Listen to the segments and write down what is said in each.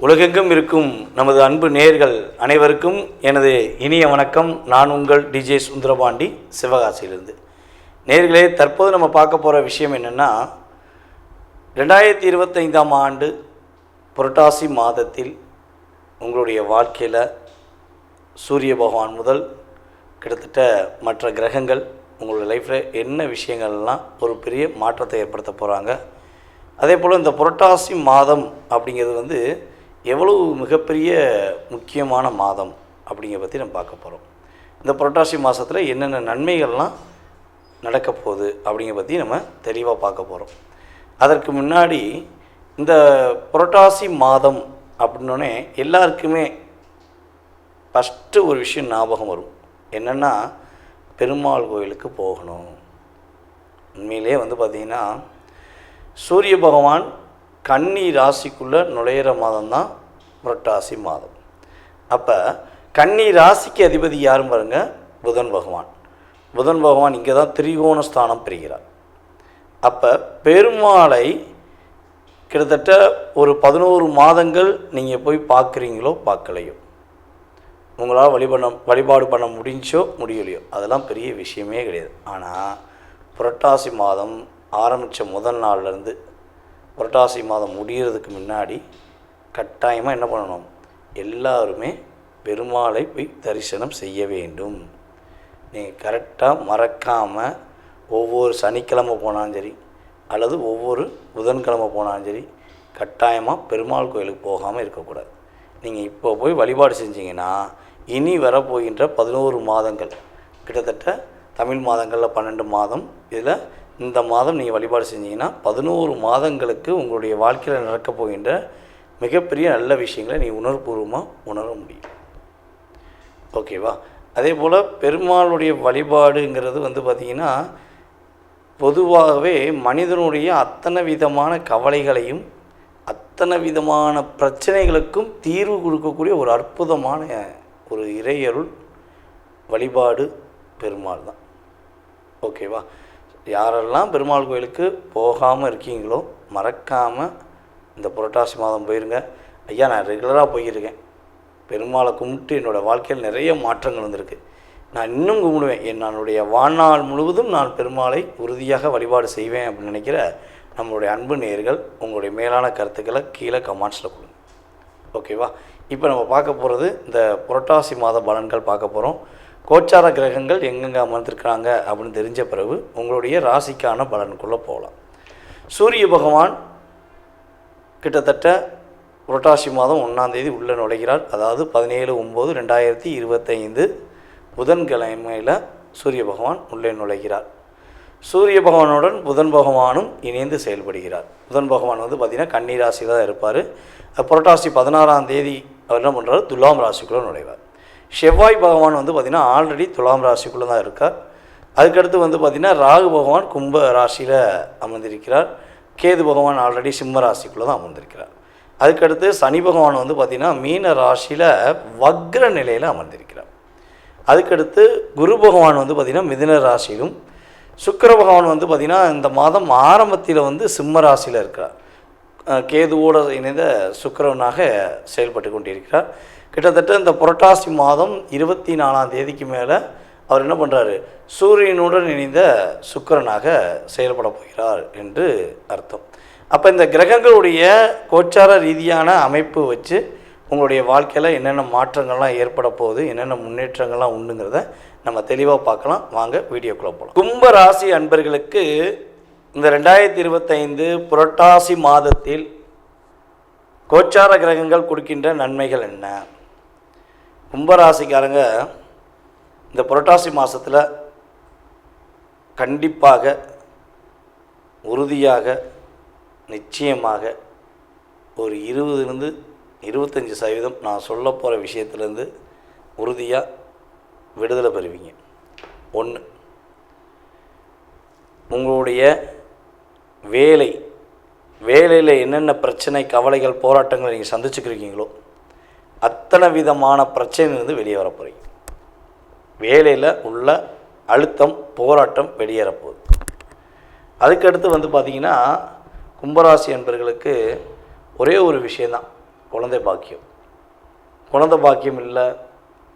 உலகெங்கும் இருக்கும் நமது அன்பு நேயர்கள் அனைவருக்கும் எனது இனிய வணக்கம். நான் உங்கள் டிஜே சுந்தரபாண்டி, சிவகாசியிலிருந்து. நேயர்களே, தற்போது நம்ம பார்க்க போகிற விஷயம் என்னென்னா, 2025ஆம் ஆண்டு புரட்டாசி மாதத்தில் உங்களுடைய வாழ்க்கையில் சூரிய பகவான் முதல் கிட்டத்தட்ட மற்ற கிரகங்கள் உங்களுடைய லைஃப்பில் என்ன விஷயங்கள்லாம் ஒரு பெரிய மாற்றத்தை ஏற்படுத்த போகிறாங்க. அதே போல் இந்த புரட்டாசி மாதம் அப்படிங்கிறது எவ்வளவு மிகப்பெரிய முக்கியமான மாதம் அப்படிங்கிற பற்றி நம்ம பார்க்க போகிறோம். இந்த புரட்டாசி மாதத்தில் என்னென்ன நன்மைகள்லாம் நடக்க போகுது அப்படிங்கிற பற்றி நம்ம தெளிவாக பார்க்க போகிறோம். அதற்கு முன்னாடி இந்த புரட்டாசி மாதம் அப்படின்னோடனே எல்லாருக்குமே ஃபஸ்ட்டு ஒரு விஷயம் ஞாபகம் வரும். என்னென்னா, பெருமாள் கோயிலுக்கு போகணும். உண்மையிலே பார்த்திங்கன்னா, சூரிய பகவான் கன்னி ராசிக்குள்ளே நுழையிற மாதம் தான் புரட்டாசி மாதம். அப்போ கன்னி ராசிக்கு அதிபதி யாரும் பாருங்கள், புதன் பகவான். புதன் பகவான் இங்கே தான் திரிகோண ஸ்தானம் பெறுகிறார். அப்போ பெருமாளை கிட்டத்தட்ட ஒரு 11 மாதங்கள் நீங்கள் போய் பார்க்குறீங்களோ பார்க்கலையோ, உங்களால் வழிபாடு பண்ண முடிஞ்சோ முடியலையோ, அதெல்லாம் பெரிய விஷயமே கிடையாது. ஆனால் புரட்டாசி மாதம் ஆரம்பித்த முதல் நாள்லேருந்து புரட்டாசி மாதம் முடிகிறதுக்கு முன்னாடி கட்டாயமாக என்ன பண்ணணும், எல்லாருமே பெருமாளை போய் தரிசனம் செய்ய வேண்டும். நீங்கள் கரெக்டாக மறக்காமல் ஒவ்வொரு சனிக்கிழமை போனாலும் சரி, அல்லது ஒவ்வொரு புதன்கிழமை போனாலும் சரி, கட்டாயமாக பெருமாள் கோயிலுக்கு போகாமல் இருக்கக்கூடாது. நீங்கள் இப்போ போய் வழிபாடு செஞ்சீங்கன்னா இனி வரப்போகின்ற 11 மாதங்கள், கிட்டத்தட்ட தமிழ் மாதங்களில் 12 மாதம், இதில் இந்த மாதம் நீங்கள் வழிபாடு செஞ்சீங்கன்னா 11 மாதங்களுக்கு உங்களுடைய வாழ்க்கையில் நடக்கப் போகின்ற மிகப்பெரிய நல்ல விஷயங்களை நீங்கள் உணர்வுபூர்வமாக உணர முடியும். ஓகேவா? அதே போல் பெருமாளுடைய வழிபாடுங்கிறது பார்த்திங்கன்னா, பொதுவாகவே மனிதனுடைய அத்தனை விதமான கவலைகளையும் அத்தனை விதமான பிரச்சனைகளுக்கும் தீர்வு கொடுக்கக்கூடிய ஒரு அற்புதமான ஒரு இறையருள் வழிபாடு பெருமாள் தான். ஓகேவா? யாரெல்லாம் பெருமாள் கோயிலுக்கு போகாமல் இருக்கீங்களோ மறக்காமல் இந்த புரட்டாசி மாதம் போயிருங்க. ஐயா, நான் ரெகுலராக போயிருக்கேன், பெருமாளை கும்பிட்டு என்னோடய வாழ்க்கையில் நிறைய மாற்றங்கள் வந்திருக்கு, நான் இன்னும் கும்பிடுவேன், என்னுடைய வாழ்நாள் முழுவதும் நான் பெருமாளை உறுதியாக வழிபாடு செய்வேன் அப்படின்னு நினைக்கிற நம்மளுடைய அன்பு நேயர்கள் உங்களுடைய மேலான கருத்துக்களை கீழே கமெண்ட்ஸில் கொடுங்க. ஓகேவா? இப்போ நம்ம பார்க்க போகிறது இந்த புரட்டாசி மாத பலன்கள் பார்க்க போகிறோம். கோச்சார கிரகங்கள் எங்கெங்கே அமர்ந்திருக்கிறாங்க அப்படின்னு தெரிஞ்ச பிறகு உங்களுடைய ராசிக்கான பலனுக்குள்ளே போகலாம். சூரிய பகவான் கிட்டத்தட்ட புரட்டாசி மாதம் 1ஆம் தேதி உள்ளே நுழைகிறார். அதாவது 17/9/2025 புதன்கிழமையில் சூரிய பகவான் உள்ளே நுழைகிறார். சூரிய பகவானுடன் புதன் பகவானும் இணைந்து செயல்படுகிறார். புதன் பகவான் பார்த்திங்கன்னா கன்னி ராசியில் தான் இருப்பார். புரட்டாசி 16ஆம் தேதி அவர் என்ன பண்ணுறாரு, துலாம் ராசிக்குள்ளே நுழைவார். செவ்வாய் பகவான் பார்த்திங்கன்னா ஆல்ரெடி துலாம் ராசிக்குள்ளே தான் இருக்கார். அதுக்கடுத்து பார்த்திங்கன்னா ராகு பகவான் கும்ப ராசியில் அமர்ந்திருக்கிறார். கேது பகவான் ஆல்ரெடி சிம்ம ராசிக்குள்ளே தான் அமர்ந்திருக்கிறார். அதுக்கடுத்து சனி பகவான் பார்த்திங்கன்னா மீன ராசியில் வக்ர நிலையில் அமர்ந்திருக்கிறார். அதுக்கடுத்து குரு பகவான் பார்த்திங்கன்னா மிதுன ராசியிலும், சுக்கிர பகவான் பார்த்திங்கன்னா இந்த மாதம் ஆரம்பத்தில் சிம்ம ராசியில் இருக்கிறார். கேதுவோடு இணைந்த சுக்கிரவனாக செயல்பட்டு கொண்டிருக்கிறார். கிட்டத்தட்ட இந்த புரட்டாசி மாதம் 24ஆம் தேதிக்கு மேலே அவர் என்ன பண்ணுறாரு, சூரியனுடன் இணைந்த சுக்கிரனாக செயல்பட போகிறார் என்று அர்த்தம். அப்போ இந்த கிரகங்களுடைய கோச்சார ரீதியான அமைப்பு வச்சு உங்களுடைய வாழ்க்கையில் என்னென்ன மாற்றங்கள்லாம் ஏற்பட போகுது, என்னென்ன முன்னேற்றங்கள்லாம் உண்டுங்கிறத நம்ம தெளிவாக பார்க்கலாம். வாங்க வீடியோக்குள்ளே போகலாம். கும்ப ராசி அன்பர்களுக்கு இந்த 2025 புரட்டாசி மாதத்தில் கோச்சார கிரகங்கள் கொடுக்கின்ற நன்மைகள் என்ன? கும்பராசிக்காரங்க இந்த புரட்டாசி மாதத்தில் கண்டிப்பாக, உறுதியாக, நிச்சயமாக ஒரு 20-25% நான் சொல்ல போகிற விஷயத்துலேருந்து உறுதியாக விடுதலை பெறுவீங்க. ஒன்று, உங்களுடைய வேலையில் என்னென்ன பிரச்சனை, கவலைகள், போராட்டங்களை நீங்கள் சந்திச்சுக்கிறீங்களோ அத்தனை விதமான பிரச்சனையிலிருந்து வெளியே வர போகிறீங்க. வேலையில் உள்ள அழுத்தம், போராட்டம் வெளியேறப்போகுது. அதுக்கடுத்து வந்து பார்த்திங்கன்னா கும்பராசி அன்பர்களுக்கு ஒரே ஒரு விஷயந்தான், குழந்தை பாக்கியம். குழந்தை பாக்கியம் இல்லை,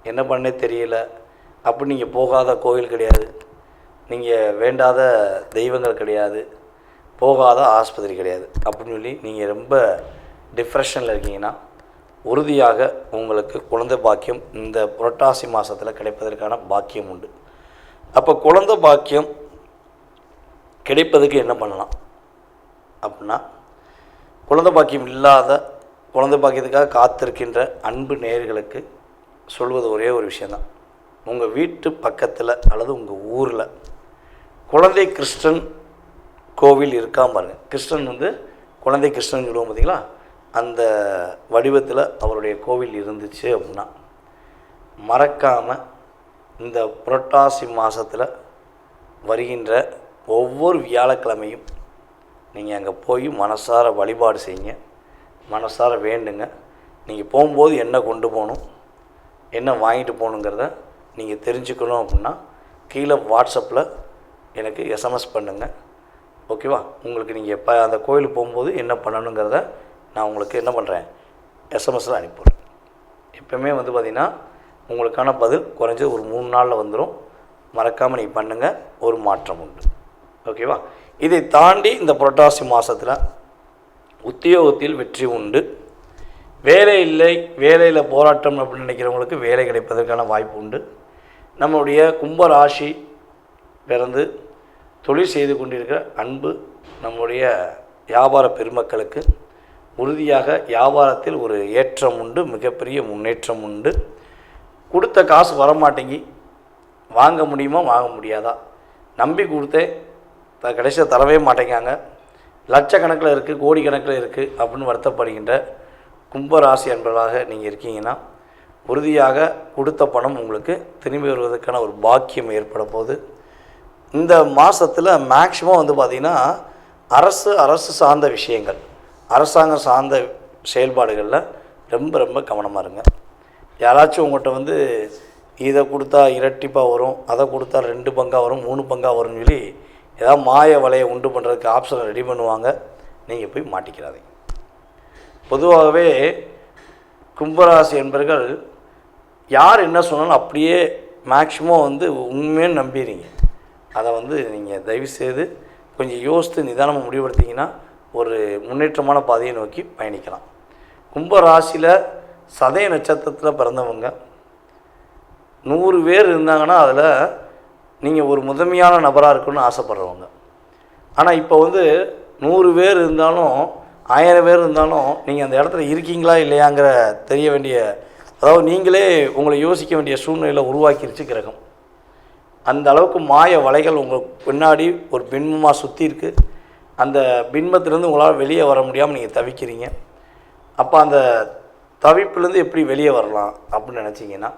என்ன பண்ணே தெரியல, அப்படி நீங்கள் போகாத கோயில் கிடையாது, நீங்கள் வேண்டாத தெய்வங்கள் கிடையாது, போகாத ஆஸ்பத்திரி கிடையாது அப்படின்னு சொல்லி நீங்கள் ரொம்ப டிப்ரெஷனில் இருக்கீங்கன்னா உறுதியாக உங்களுக்கு குழந்தை பாக்கியம் இந்த புரட்டாசி மாதத்தில் கிடைப்பதற்கான பாக்கியம் உண்டு. அப்போ குழந்தை பாக்கியம் கிடைப்பதுக்கு என்ன பண்ணலாம் அப்படின்னா, குழந்தை பாக்கியம் இல்லாத, குழந்தை பாக்கியத்துக்காக காத்திருக்கின்ற அன்பு நேயர்களுக்கு சொல்வது ஒரே ஒரு விஷயந்தான். உங்கள் வீட்டு பக்கத்தில் அல்லது உங்கள் ஊரில் குழந்தை கிருஷ்ணன் கோவில் இருக்காம பாருங்கள். கிருஷ்ணன் வந்து குழந்தை கிருஷ்ணன் சொல்லுவோம் பார்த்தீங்களா, அந்த வடிவத்தில் அவருடைய கோவில் இருந்துச்சு அப்படின்னா மறக்காமல் இந்த புரட்டாசி மாதத்தில் வருகின்ற ஒவ்வொரு வியாழக்கிழமையும் நீங்கள் அங்கே போய் மனசார வழிபாடு செய்யுங்க, மனசார வேண்டுங்க. நீங்கள் போகும்போது என்ன கொண்டு போகணும், என்ன வாங்கிட்டு போகணுங்கிறத நீங்கள் தெரிஞ்சுக்கணும் அப்படின்னா கீழே வாட்ஸ்அப்பில் எனக்கு எஸ்எம்எஸ் பண்ணுங்கள். ஓகேவா? உங்களுக்கு நீங்கள் எப்போ அந்த கோயிலுக்கு போகும்போது என்ன பண்ணணுங்கிறத நான் உங்களுக்கு என்ன பண்ணுறேன், எஸ்எம்எஸில் அனுப்பிடுறேன். எப்போவுமே வந்து பார்த்திங்கன்னா உங்களுக்கான பதில் குறைஞ்சது ஒரு 3 நாளில் வந்துடும். மறக்காமல் நீங்கள் பண்ணுங்கள், ஒரு மாற்றம் உண்டு. ஓகேவா? இதை தாண்டி இந்த புரட்டாசி மாதத்தில் உத்தியோகத்தில் வெற்றி உண்டு. வேலை இல்லை, வேலையில் போராட்டம் அப்படின்னு நினைக்கிறவங்களுக்கு வேலை கிடைப்பதற்கான வாய்ப்பு உண்டு. நம்முடைய கும்பராசி பிறந்து தொழில் செய்து கொண்டிருக்கிற அன்பு நம்முடைய வியாபார பெருமக்களுக்கு உறுதியாக வியாபாரத்தில் ஒரு ஏற்றம் உண்டு, மிகப்பெரிய முன்னேற்றம் உண்டு. கொடுத்த காசு வரமாட்டேங்கி, வாங்க முடியுமா வாங்க முடியாதா, நம்பி கொடுத்தேன் கடைசியாக தரவே மாட்டேங்காங்க, லட்சக்கணக்கில் இருக்குது, கோடி கணக்கில் இருக்குது அப்படின்னு வருத்தப்படுகின்ற கும்பராசி அன்பர்களாக நீங்கள் இருக்கீங்கன்னா உறுதியாக கொடுத்த பணம் உங்களுக்கு திரும்பி வருவதற்கான ஒரு பாக்கியம் ஏற்பட போகுது. இந்த மாதத்தில் மேக்சிமம் வந்து பார்த்திங்கன்னா அரசு சார்ந்த விஷயங்கள், அரசாங்கம் சார்ந்த செயல்பாடுகளில் ரொம்ப ரொம்ப கவனமாக இருங்க. யாராச்சும் உங்கள்கிட்ட வந்து இதை கொடுத்தா இரட்டிப்பாக வரும், அதை கொடுத்தா 2 பங்காக வரும், 3 பங்காக வரும்னு சொல்லி ஏதாவது மாய வலையை உண்டு பண்ணுறதுக்கு ஆப்ஷனை ரெடி பண்ணுவாங்க. நீங்கள் போய் மாட்டிக்கிறாதீங்க. பொதுவாகவே கும்பராசி என்பர்கள் யார் என்ன சொன்னாலும் அப்படியே மேக்சிமம் வந்து உண்மையாக நம்பிடுறீங்க. அதை வந்து நீங்கள் தயவுசெய்து கொஞ்சம் யோசித்து நிதானமாக முடிவெடுத்தீங்கன்னா ஒரு முன்னேற்றமான பாதையை நோக்கி பயணிக்கலாம். கும்பராசியில் சதய நட்சத்திரத்தில் பிறந்தவங்க 100 பேர் இருந்தாங்கன்னா அதில் நீங்கள் ஒரு முதன்மையான நபராக இருக்கணும்னு ஆசைப்படுறவங்க. ஆனால் இப்போ வந்து 100 பேர் இருந்தாலும் 1000 பேர் இருந்தாலும் நீங்கள் அந்த இடத்துல இருக்கீங்களா இல்லையாங்கிற தெரிய வேண்டிய, அதாவது நீங்களே உங்களை யோசிக்க வேண்டிய சூழ்நிலையில் உருவாக்கிருச்சு கிரகம். அந்த அளவுக்கு மாய வலைகள் உங்கள் பின்னாடி ஒரு பின்பமாக சுற்றி இருக்குது. அந்த பின்பத்திலேருந்து உங்களால் வெளியே வர முடியாமல் நீங்கள் தவிக்கிறீங்க. அப்போ அந்த தவிப்புலேருந்து எப்படி வெளியே வரலாம் அப்படின்னு நினச்சிங்கன்னா,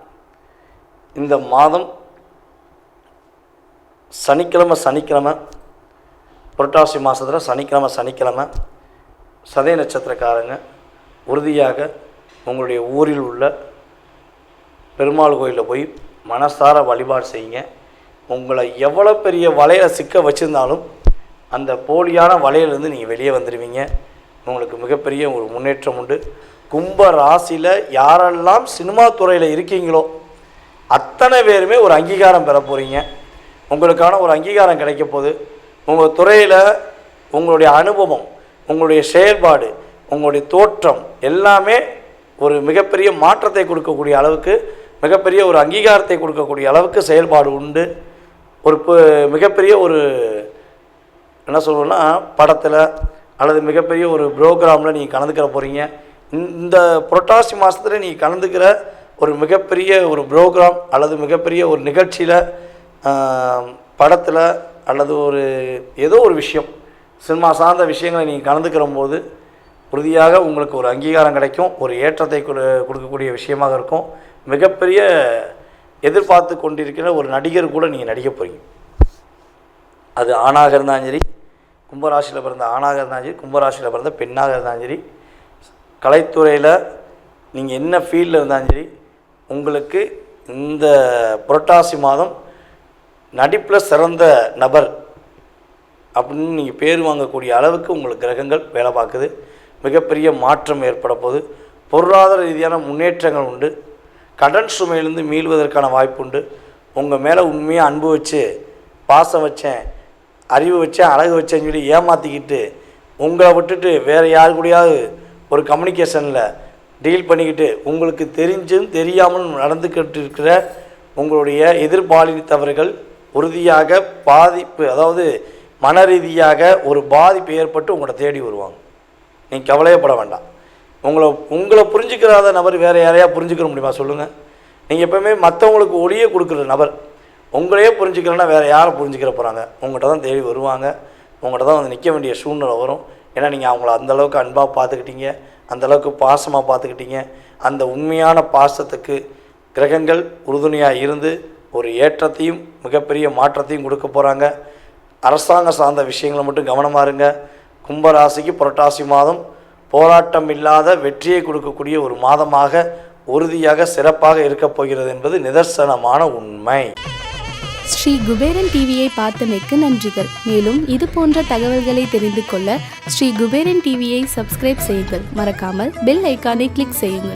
இந்த மாதம் சனிக்கிழமை புரட்டாசி மாதத்தில் சனிக்கிழமை சதய நட்சத்திரக்காரங்க உறுதியாக உங்களுடைய ஊரில் உள்ள பெருமாள் கோயிலில் போய் மனசார வழிபாடு செய்யுங்க. உங்களை எவ்வளோ பெரிய வலையில் சிக்க வச்சுருந்தாலும் அந்த போலியான வலையிலேருந்து நீங்கள் வெளியே வந்துடுவீங்க. உங்களுக்கு மிகப்பெரிய ஒரு முன்னேற்றம் உண்டு. கும்ப ராசியில் யாரெல்லாம் சினிமா துறையில் இருக்கீங்களோ அத்தனை பேருமே ஒரு அங்கீகாரம் பெற போகிறீங்க. உங்களுக்கான ஒரு அங்கீகாரம் கிடைக்க போகுது. உங்கள் துறையில் உங்களுடைய அனுபவம், உங்களுடைய செயல்பாடு, உங்களுடைய தோற்றம் எல்லாமே ஒரு மிகப்பெரிய மாற்றத்தை கொடுக்கக்கூடிய அளவுக்கு, மிகப்பெரிய ஒரு அங்கீகாரத்தை கொடுக்கக்கூடிய அளவுக்கு செயல்பாடு உண்டு. ஒரு மிகப்பெரிய ஒரு என்ன சொல்லுவோன்னா படத்தில் அல்லது மிகப்பெரிய ஒரு ப்ரோக்ராமில் நீங்கள் கலந்துக்கிற போகிறீங்க. இந்த புரட்டாசி மாதத்தில் நீங்கள் கலந்துக்கிற ஒரு மிகப்பெரிய ஒரு ப்ரோக்ராம் அல்லது மிகப்பெரிய ஒரு நிகழ்ச்சியில், படத்தில் அல்லது ஒரு ஏதோ ஒரு விஷயம், சினிமா சார்ந்த விஷயங்களை நீங்கள் கலந்துக்கிற போது உறுதியாக உங்களுக்கு ஒரு அங்கீகாரம் கிடைக்கும். ஒரு ஏற்றத்தை கொடுக்கக்கூடிய விஷயமாக இருக்கும். மிகப்பெரிய எதிர்பார்த்து கொண்டிருக்கிற ஒரு நடிகர் கூட நீங்கள் நடிக்க போகிறீங்க. அது ஆணாக இருந்தாலும் சரி, கும்பராசியில் பிறந்த ஆணாக இருந்தாலும் சரி, கும்பராசியில் பிறந்த பெண்ணாக இருந்தாலும் சரி, கலைத்துறையில் நீங்கள் என்ன ஃபீல்டில் இருந்தாலும் சரி, உங்களுக்கு இந்த புரட்டாசி மாதம் நடிப்பில் சிறந்த நபர் அப்படின்னு நீங்கள் பேர் வாங்கக்கூடிய அளவுக்கு உங்களுக்கு கிரகங்கள் வேலை பார்க்குது. மிகப்பெரிய மாற்றம் ஏற்பட போகுது. பொருளாதார ரீதியான முன்னேற்றங்கள் உண்டு. கடன் சுமையிலிருந்து மீள்வதற்கான வாய்ப்பு உண்டு. உங்கள் மேலே உண்மையாக அன்பு வச்சு, பாசம் வச்சேன், அறிவு வச்சேன், அழகு வச்சேன்னு சொல்லி ஏமாற்றிக்கிட்டு உங்களை விட்டுட்டு வேறு யாரு கூடயாவது ஒரு கம்யூனிகேஷனில் டீல் பண்ணிக்கிட்டு உங்களுக்கு தெரிஞ்சும் தெரியாமல் நடந்துக்கிட்டு இருக்கிற உங்களுடைய எதிர்பாலித்தவர்கள் உறுதியாக பாதிப்பு, அதாவது மன ரீதியாக ஒரு பாதிப்பு ஏற்பட்டு உங்களை தேடி வருவாங்க. நீங்கள் கவலையப்பட வேண்டாம். உங்களை புரிஞ்சுக்கிறாத நபர் வேறு யாரையா புரிஞ்சுக்கிற முடியுமா சொல்லுங்கள்? நீங்கள் எப்போவுமே மற்றவங்களுக்கு ஒளியே கொடுக்குற நபர் உங்களையே புரிஞ்சுக்கிறேன்னா வேறு யாரை புரிஞ்சுக்கிற போகிறாங்க? உங்கள்கிட்ட தான் தேடி வருவாங்க. உங்கள்கிட்ட தான் வந்து நிற்க வேண்டிய சூழ்நிலை வரும். ஏன்னா நீங்கள் அவங்கள அந்தளவுக்கு அன்பாக பார்த்துக்கிட்டீங்க, அந்தளவுக்கு பாசமாக பார்த்துக்கிட்டீங்க. அந்த உண்மையான பாசத்துக்கு கிரகங்கள் உறுதுணையாக இருந்து ஒரு ஏற்றத்தையும் மிகப்பெரிய மாற்றத்தையும் கொடுக்க போகிறாங்க. அரசாங்க சார்ந்த விஷயங்களை மட்டும் கவனமாக இருங்க. கும்பராசிக்கு புரட்டாசி மாதம் போராட்டம் இல்லாத வெற்றியை கொடுக்கக்கூடிய ஒரு மாதமாக உறுதியாக சிறப்பாக இருக்கப் போகிறது என்பது நிதர்சனமான உண்மை. ஸ்ரீ குபேரன் டிவியை பார்த்தமைக்கு நன்றிகள். மேலும் இது போன்ற தகவல்களை தெரிந்து கொள்ள ஸ்ரீ குபேரன் டிவியை சப்ஸ்கிரைப் செய்யுங்கள். மறக்காமல் பெல் ஐக்கானை கிளிக் செய்யுங்கள்.